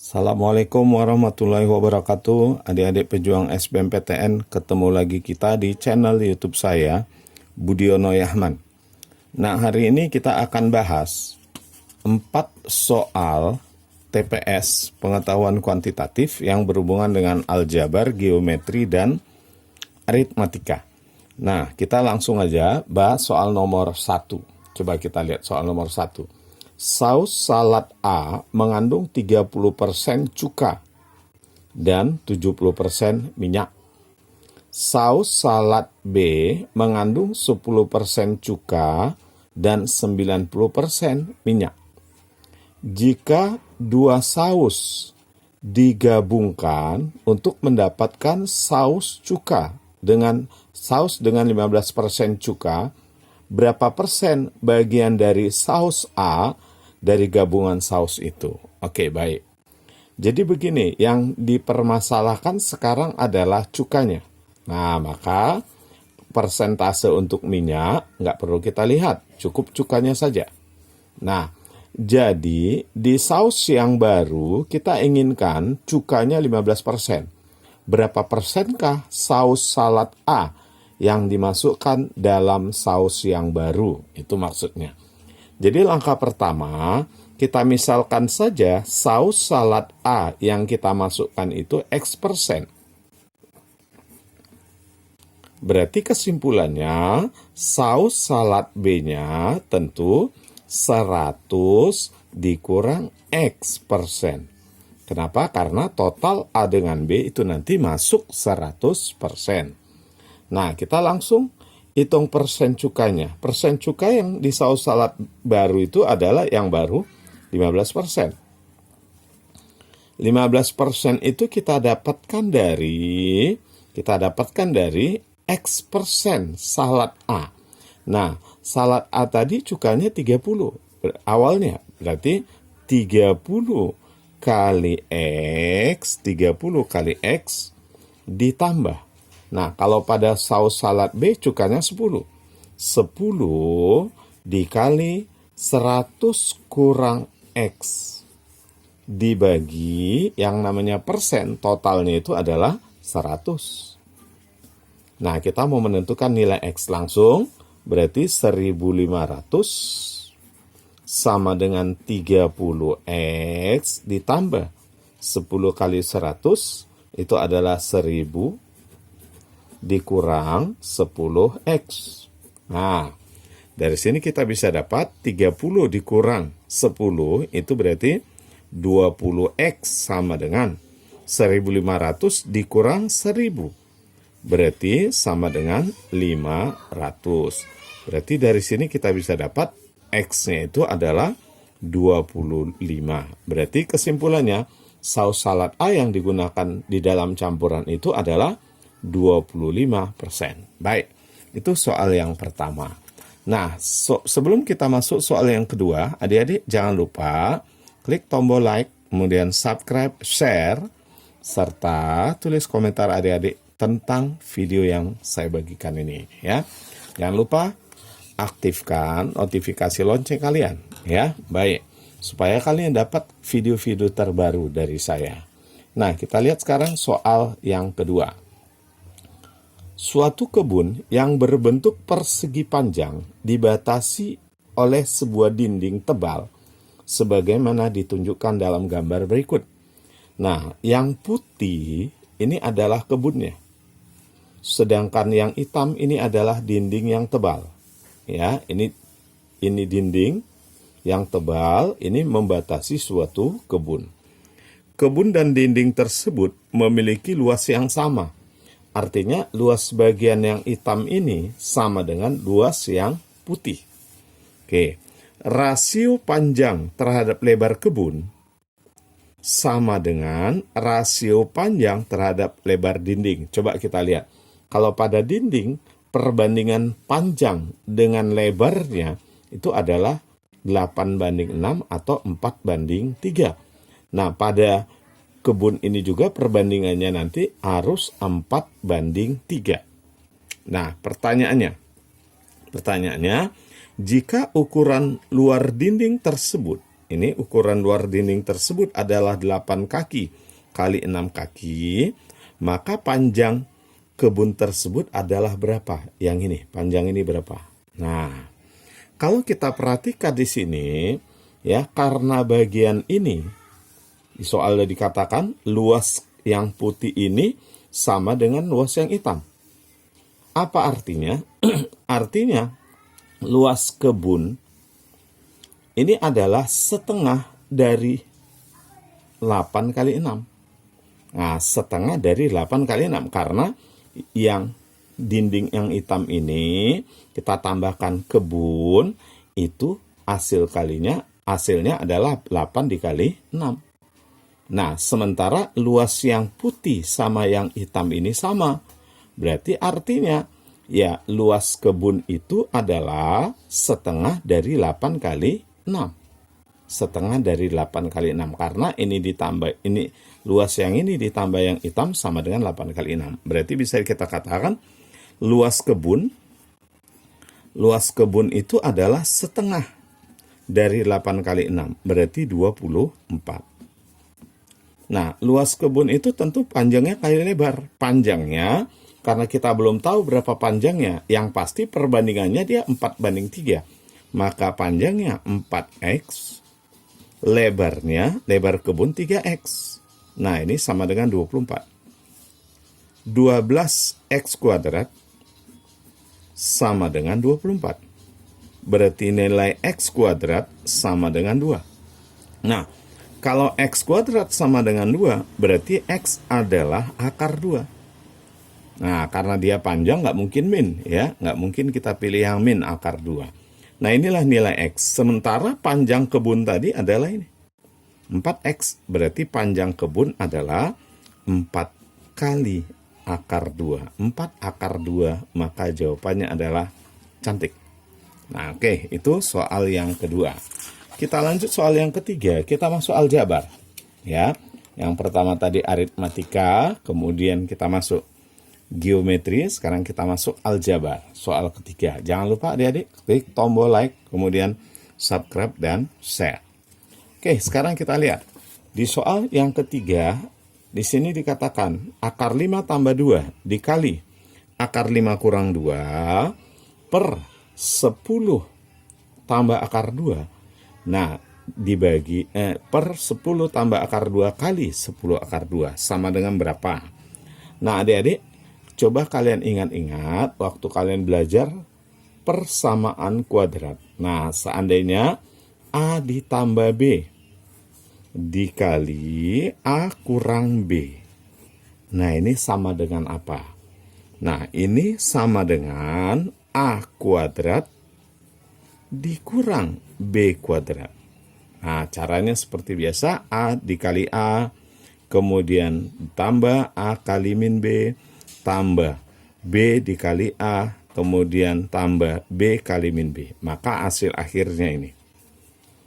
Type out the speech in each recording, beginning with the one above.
Assalamualaikum warahmatullahi wabarakatuh. Adik-adik pejuang SBMPTN, ketemu lagi kita di channel YouTube saya, Budiono Yahman. Nah, hari ini kita akan bahas 4 soal TPS, pengetahuan kuantitatif yang berhubungan dengan aljabar, geometri, dan aritmatika. Nah, kita langsung aja bahas soal nomor 1. Coba kita lihat soal nomor 1. Saus salad A mengandung 30% cuka dan 70% minyak. Saus salad B mengandung 10% cuka dan 90% minyak. Jika dua saus digabungkan untuk mendapatkan saus cuka dengan 15% cuka, berapa persen bagian dari saus A dari gabungan saus itu? Oke, baik. Jadi begini, yang dipermasalahkan sekarang adalah cukanya. Nah, maka persentase untuk minyak nggak perlu kita lihat, cukup cukanya saja. Nah, jadi di saus yang baru kita inginkan cukanya 15%. Berapa persenkah saus salad A yang dimasukkan dalam saus yang baru? Itu maksudnya. Jadi langkah pertama, kita misalkan saja saus salad A yang kita masukkan itu X%. Berarti kesimpulannya, saus salad B-nya tentu 100 dikurang X%. Kenapa? Karena total A dengan B itu nanti masuk 100%. Nah, kita langsung hitung persen cukanya. Persen cuka yang di saus salad baru itu adalah yang baru 15%. 15% itu kita dapatkan dari X% salad A. Nah, salad A tadi cukanya 30 awalnya. Berarti 30 kali X ditambah. Nah, kalau pada saus salad B cukanya 10. 10 dikali 100 kurang X dibagi yang namanya persen, totalnya itu adalah 100. Nah, kita mau menentukan nilai X langsung, berarti 1500 sama dengan 30X ditambah 10 kali 100, itu adalah 1000 dikurang 10X. Nah, dari sini kita bisa dapat 30 dikurang 10, itu berarti 20X sama dengan 1500 dikurang 1000. Berarti sama dengan 500. Berarti dari sini kita bisa dapat X-nya itu adalah 25. Berarti kesimpulannya, saus salad A yang digunakan di dalam campuran itu adalah 25%. Baik, itu soal yang pertama. Nah, sebelum kita masuk soal yang kedua, adik-adik jangan lupa klik tombol like, kemudian subscribe, share, serta tulis komentar adik-adik tentang video yang saya bagikan ini, ya. Jangan lupa aktifkan notifikasi lonceng kalian, ya. Baik, supaya kalian dapat video-video terbaru dari saya. Nah, kita lihat sekarang soal yang kedua. Suatu kebun yang berbentuk persegi panjang dibatasi oleh sebuah dinding tebal sebagaimana ditunjukkan dalam gambar berikut. Nah, yang putih ini adalah kebunnya. Sedangkan yang hitam ini adalah dinding yang tebal. Ya, ini dinding yang tebal, ini membatasi suatu kebun. Kebun dan dinding tersebut memiliki luas yang sama. Artinya luas bagian yang hitam ini sama dengan luas yang putih. Oke, rasio panjang terhadap lebar kebun sama dengan rasio panjang terhadap lebar dinding. Coba kita lihat. Kalau pada dinding, perbandingan panjang dengan lebarnya itu adalah 8:6 atau 4:3. Nah, pada kebun ini juga perbandingannya nanti harus 4:3. Nah, pertanyaannya, jika ukuran luar dinding tersebut ini ukuran luar dinding tersebut adalah 8 kaki kali 6 kaki, maka panjang kebun tersebut adalah berapa? Yang ini, panjang ini berapa? Nah, kalau kita perhatikan di sini, ya, karena bagian ini, di soalnya dikatakan luas yang putih ini sama dengan luas yang hitam. Apa artinya? Artinya, luas kebun ini adalah setengah dari 8 kali 6. Nah, setengah dari 8 kali 6. Karena yang dinding yang hitam ini kita tambahkan kebun, itu hasilnya adalah 8 dikali 6. Nah, sementara luas yang putih sama yang hitam ini sama. Berarti artinya, ya, luas kebun itu adalah setengah dari 8 kali 6. Setengah dari 8 kali 6. Karena ini ditambah, ini luas yang ini ditambah yang hitam sama dengan 8 kali 6. Berarti bisa kita katakan luas kebun itu adalah setengah dari 8 kali 6. Berarti 24. Nah, luas kebun itu tentu panjangnya kali lebar. Panjangnya, karena kita belum tahu berapa panjangnya, yang pasti perbandingannya dia 4:3. Maka panjangnya 4x, lebar kebun 3x. Nah, ini sama dengan 24. 12x kuadrat sama dengan 24. Berarti nilai x kuadrat sama dengan 2. Nah, kalau x kuadrat sama dengan 2, berarti x adalah akar 2. Nah, karena dia panjang nggak mungkin min, ya. Nggak mungkin kita pilih yang min akar 2. Nah, inilah nilai x. Sementara panjang kebun tadi adalah ini. 4x. Berarti panjang kebun adalah 4 kali akar 2. 4 akar 2. Maka jawabannya adalah cantik. Nah, oke. Itu soal yang kedua. Kita lanjut soal yang ketiga. Kita masuk aljabar. Ya. Yang pertama tadi aritmatika. Kemudian kita masuk geometri, sekarang kita masuk aljabar, soal ketiga. Jangan lupa adik-adik klik tombol like, kemudian subscribe dan share. Oke, sekarang kita lihat. Di soal yang ketiga, di sini dikatakan akar 5 tambah 2 dikali akar 5 kurang 2 per 10 tambah akar 2. Nah, dibagi per 10 tambah akar 2 kali 10 akar 2 sama dengan berapa? Nah, adik-adik, coba kalian ingat-ingat waktu kalian belajar persamaan kuadrat. Nah, seandainya A ditambah B dikali A kurang B. Nah, ini sama dengan apa? Nah, ini sama dengan A kuadrat dikurang B kuadrat. Nah, caranya seperti biasa, A dikali A, kemudian tambah A kali min B, tambah B dikali A, kemudian tambah B kali min B. Maka hasil akhirnya ini.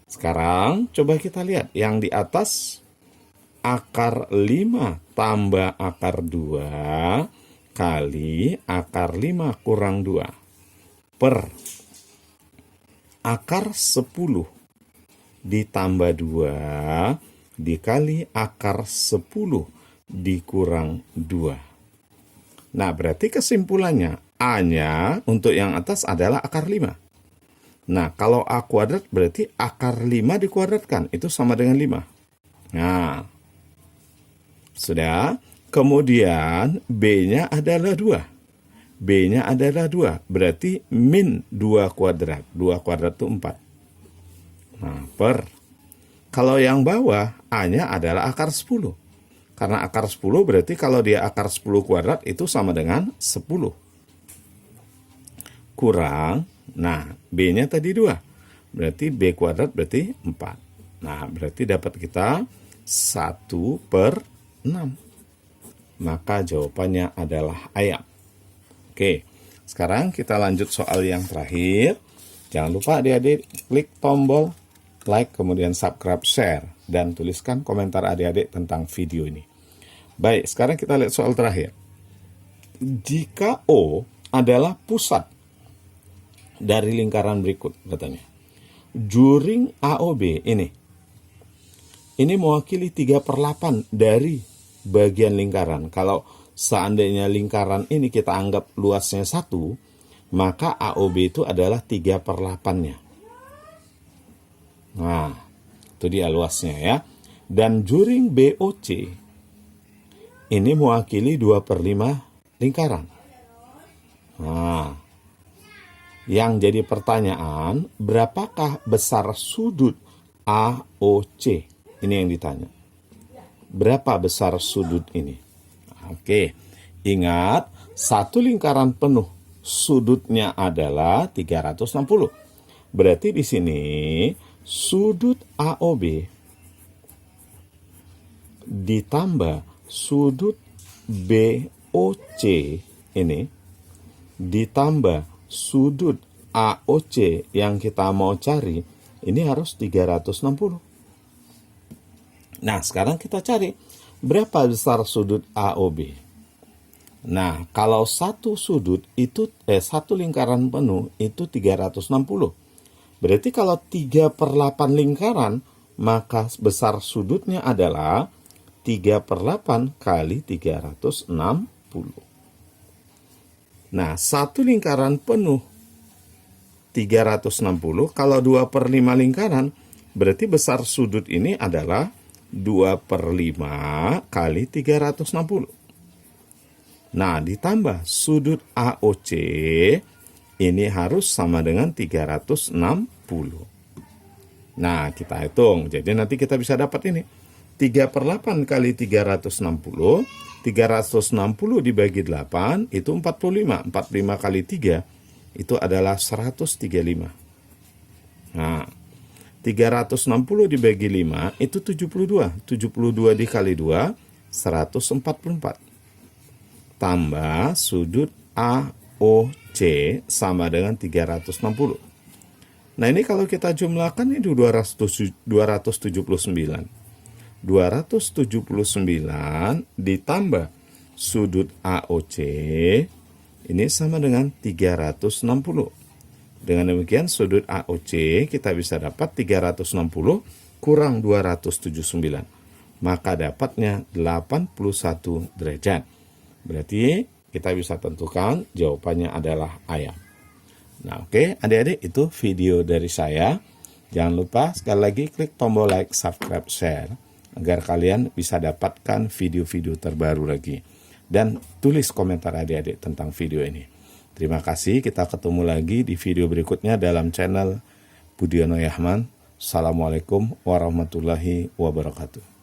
Sekarang coba kita lihat yang di atas, akar 5 tambah akar 2 kali akar 5 kurang 2 per akar 10 ditambah 2 dikali akar 10 dikurang 2. Nah, berarti kesimpulannya, A-nya untuk yang atas adalah akar 5. Nah, kalau A kuadrat berarti akar 5 dikuadratkan. Itu sama dengan 5. Nah, sudah. Kemudian B-nya adalah 2. B-nya adalah 2. Berarti min 2 kuadrat. 2 kuadrat itu 4. Nah, per. Kalau yang bawah, A-nya adalah akar 10. Karena akar 10 berarti kalau dia akar 10 kuadrat itu sama dengan 10. Kurang, nah B-nya tadi 2. Berarti B kuadrat berarti 4. Nah, berarti dapat kita 1/6. Maka jawabannya adalah ayam. Oke, sekarang kita lanjut soal yang terakhir. Jangan lupa adik-adik klik tombol like, kemudian subscribe, share, dan tuliskan komentar adik-adik tentang video ini. Baik, sekarang kita lihat soal terakhir. Jika O adalah pusat dari lingkaran berikut, katanya. Juring AOB ini, ini mewakili 3/8 dari bagian lingkaran. Kalau seandainya lingkaran ini kita anggap luasnya 1, maka AOB itu adalah 3/8-nya. Nah, itu dia luasnya ya. Dan juring BOC ini mewakili 2/5 lingkaran. Nah, yang jadi pertanyaan, berapakah besar sudut AOC? Ini yang ditanya. Berapa besar sudut ini? Oke, ingat, satu lingkaran penuh sudutnya adalah 360. Berarti di sini sudut AOB ditambah sudut BOC ini ditambah sudut AOC yang kita mau cari, ini harus 360. Nah, sekarang kita cari berapa besar sudut AOB. Nah, kalau satu sudut itu satu lingkaran penuh itu 360. Berarti kalau 3/8 lingkaran, maka besar sudutnya adalah 3/8 kali 360. Nah, satu lingkaran penuh 360, kalau 2/5 lingkaran, berarti besar sudut ini adalah 2/5 kali 360. Nah, ditambah sudut AOC, ini harus sama dengan 360. Nah, kita hitung. Jadi nanti kita bisa dapat ini. 3/8 kali 360. 360 dibagi 8, itu 45. 45 kali 3, itu adalah 135. Nah, 360 dibagi 5, itu 72. 72 dikali 2, 144. Tambah sudut AOC sama dengan 360. Nah, ini kalau kita jumlahkan itu 279. 279 ditambah sudut AOC ini sama dengan 360. Dengan demikian sudut AOC kita bisa dapat 360 kurang 279. Maka dapatnya 81 derajat. Berarti kita bisa tentukan jawabannya adalah ayam. Nah, oke, adik-adik, itu video dari saya. Jangan lupa sekali lagi klik tombol like, subscribe, share agar kalian bisa dapatkan video-video terbaru lagi. Dan tulis komentar adik-adik tentang video ini. Terima kasih, kita ketemu lagi di video berikutnya dalam channel Budiono Yahman. Assalamualaikum warahmatullahi wabarakatuh.